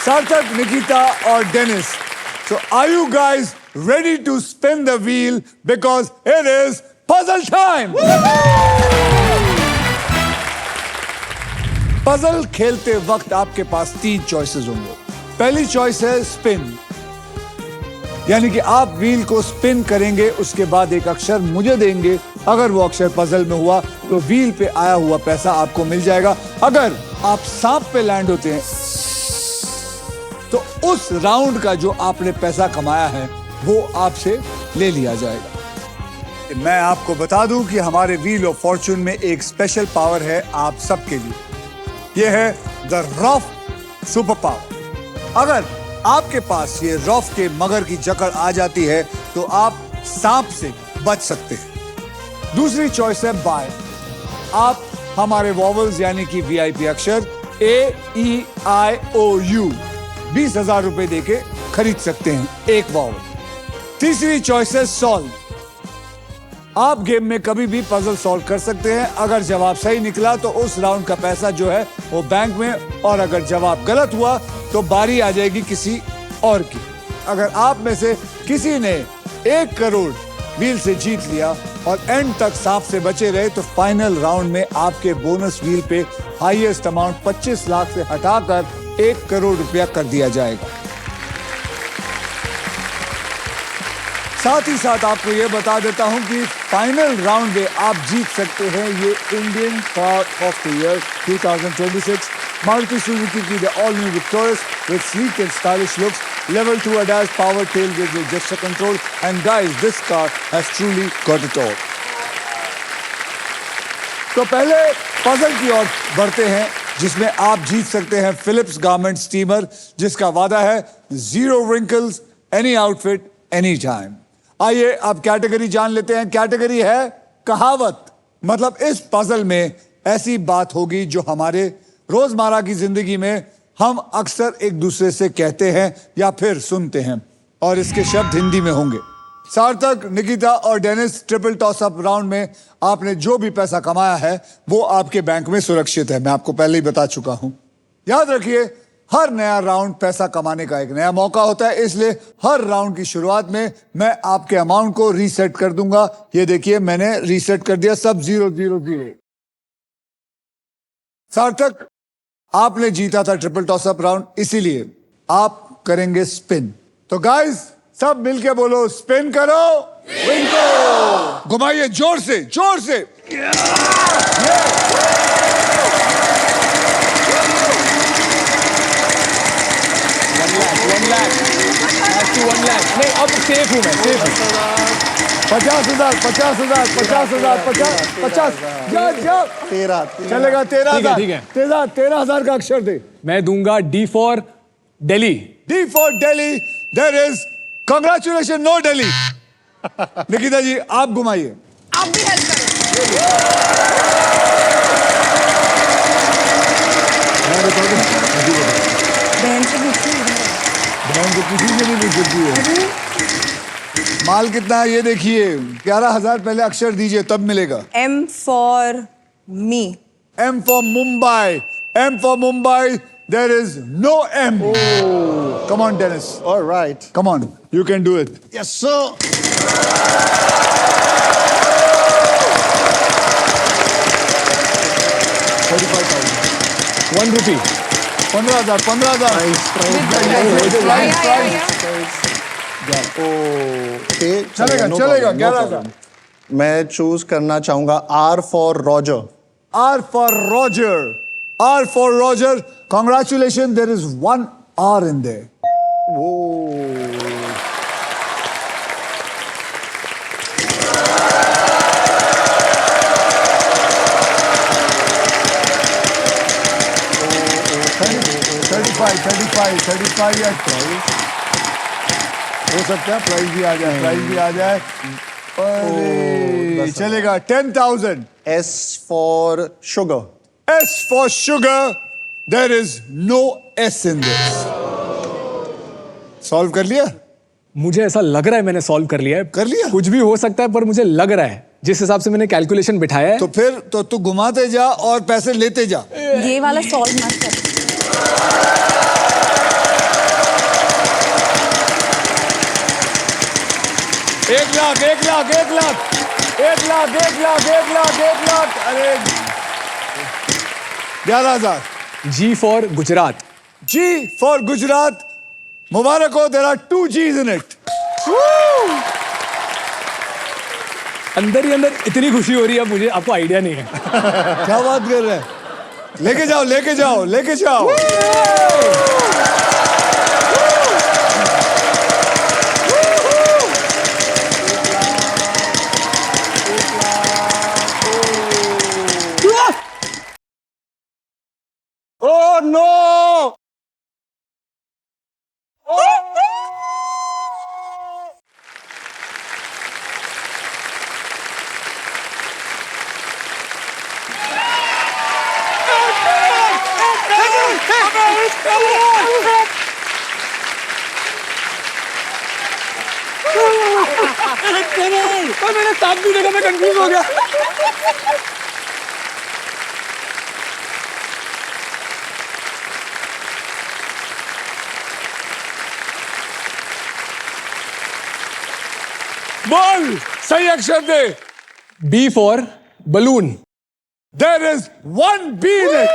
Sarthak, Nikita or Dennis. So are you guys ready to spin the wheel because it is puzzle time? Puzzle खेलते वक्त आपके पास 3 choices होंगे। पहली choice है spin, यानी कि आप व्हील को स्पिन करेंगे, उसके बाद एक अक्षर मुझे देंगे। अगर वो अक्षर पजल में हुआ तो व्हील पे आया हुआ पैसा आपको मिल जाएगा। अगर आप सांप पे लैंड होते हैं तो उस राउंड का जो आपने पैसा कमाया है वो आपसे ले लिया जाएगा। मैं आपको बता दूं कि हमारे व्हील ऑफ फॉर्चून में एक स्पेशल पावर है आप सबके लिए। ये है द रॉफ सुपर पावर। अगर आपके पास ये रॉफ के मगर की जकड़ आ जाती है तो आप सांप से बच सकते हैं। दूसरी चॉइस है बाय। आप हमारे वॉवल्स यानी कि वीआईपी अक्षर AEIOU 20,000 रुपए देके खरीद सकते हैं एक वॉवल। तीसरी चॉइस है सॉल्व। आप गेम में कभी भी पजल सॉल्व कर सकते हैं। अगर जवाब सही निकला तो उस राउंड का पैसा जो है वो बैंक में, और अगर जवाब गलत हुआ तो बारी आ जाएगी किसी और की। अगर आप में से किसी ने 1 करोड़ व्हील से जीत लिया और एंड तक सांप से बचे रहे तो फाइनल राउंड में आपके बोनस व्हील पे हाईएस्ट अमाउंट 25 लाख से हटाकर 1 करोड़ रुपया कर दिया जाएगा। साथ ही साथ आपको यह बता देता हूं कि फाइनल राउंड में आप जीत सकते हैं ये Indian car of the year 2026 Maruti Suzuki की the all new Victoris with sleek and stylish looks, level 2 ADAS power tailgate with gesture control, and guys, this car has truly got it all. तो पहले puzzle की ओर बढ़ते हैं जिसमें आप जीत सकते हैं फिलिप्स गारमेंट स्टीमर, जिसका वादा है 0 wrinkles, any outfit, any time। आइए अब कैटेगरी जान लेते हैं। कैटेगरी है कहावत। मतलब इस पजल में ऐसी बात होगी जो हमारे रोजमर्रा की जिंदगी में हम अक्सर एक दूसरे से कहते हैं या फिर सुनते हैं, और इसके शब्द हिंदी में होंगे। सार्थक, निकिता और Dennis, triple toss up round में आपने जो भी पैसा कमाया है वो आपके बैंक में सुरक्षित है। मैं आपको पहले ही बता चुका हूं। याद रखिए, हर नया राउंड पैसा कमाने का एक नया मौका होता है, इसलिए हर राउंड की शुरुआत में मैं आपके अमाउंट को रीसेट कर दूंगा। ये देखिए, मैंने रीसेट कर दिया, सब 0 0 0। सार्थक, आपने जीता था ट्रिपल टॉस अप राउंड, इसीलिए आप करेंगे स्पिन। तो गाइस, सब मिलके बोलो, स्पिन करो, विन करो। घुमाइए जोर से, जोर से। $1 लाख। नहीं, अब सेफ हूं मैं, सेफ हूं। 50,000, 50,000, 50,000, 50, जा 13 चलेगा। 13,000, ठीक है। 13,000 का अक्षर दे। मैं दूंगा D for Delhi. D for Delhi, there is congratulations, no Delhi। Nikita ji, आप घुमाइए। आप भी हेल्प करो। बहन से पूछिए। बहन को किसी से नहीं पूछ सकती है। माल कितना है ये देखिए। 11,000 पहले अक्षर दीजिए, तब मिलेगा। M for me। M for Mumbai, M for Mumbai, there is no M। Come on, Dennis. All right. Come on, you can do it. Yes, sir. 35,000। 1 rupee. 15,000, 15,000। Okay, चलेगा, no चलेगा। problem, no 11,000। problem. मैं choose करना चाहूंगा R for Roger। R for Roger, R for Roger। Congratulations, there is 1 R in there। $35 या price हो सकता है, price भी आ जाए, प्राइस भी आ जाए। अरे चलेगा। 10,000। S for Sugar। S for sugar, there is no S in this। Solve कर लिया? मुझे ऐसा लग रहा है मैंने सॉल्व कर लिया है। कर लिया? कुछ भी हो सकता है, पर मुझे लग रहा है जिस हिसाब से मैंने कैलकुलेशन बिठाया है। तो फिर तो तू घुमाते जा और पैसे लेते जा। ये वाला सॉल्व मत कर। लाख 1,00,000 अरे 11,000 G for Gujarat. G for Gujarat. Mubarak ho, there are 2 G's in it. अंदर ही अंदर इतनी खुशी हो रही है मुझे, आपको आइडिया नहीं है. क्या बात कर रहे हैं? लेके जाओ. Oh no! मैंने साथ भी देखा, मैं कंफ्यूज हो गया. बोल सही अक्षर दे. B for balloon. There is 1 B in it.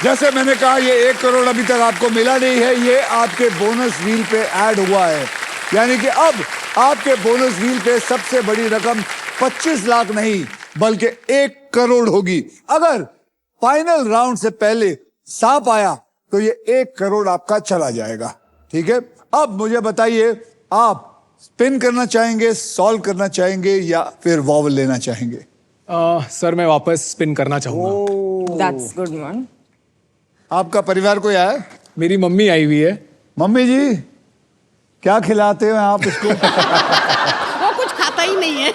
जैसे मैंने कहा, ये 1 करोड़ अभी तक आपको मिला नहीं है. ये आपके बोनस व्हील पे ऐड हुआ है. यानी कि अब आपके बोनस व्हील पे सबसे बड़ी रकम 25 लाख नहीं बल्कि 1 करोड़ होगी. अगर फाइनल राउंड से पहले सांप आया तो ये 1 करोड़ आपका चला जाएगा. ठीक है, अब मुझे बताइए, आप स्पिन करना चाहेंगे, सॉल्व करना चाहेंगे या फिर वॉवल लेना चाहेंगे? सर मैं वापस स्पिन करना चाहूंगा. That's good one. आपका परिवार कोई आया? मेरी मम्मी आई हुई है. मम्मी जी, क्या खिलाते हो आप इसको? वो कुछ खाता ही नहीं है.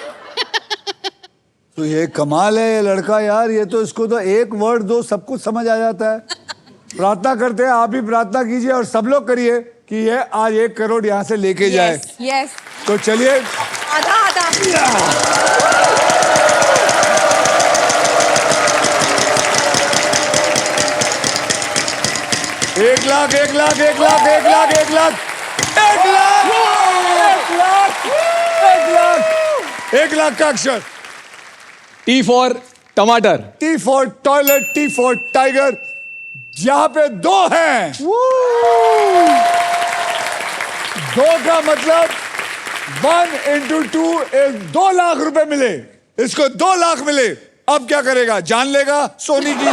तो ये कमाल है ये लड़का यार. ये तो इसको तो एक वर्ड दो सब कुछ समझ आ जाता है. प्रार्थना करते हैं, आप भी प्रार्थना कीजिए और सब लोग करिए कि ये आज 1 करोड़ यहाँ से लेके जाए. Yes. तो चलिए, आधा. 1,00,000 1,00,000 का अक्षर. T for टमाटर. T for toilet, T for tiger. यहां पे 2 हैं. 2 का मतलब 1 into 2 is 2 लाख रुपए मिले. इसको 2 लाख मिले. अब क्या करेगा? जान लेगा सोनी की.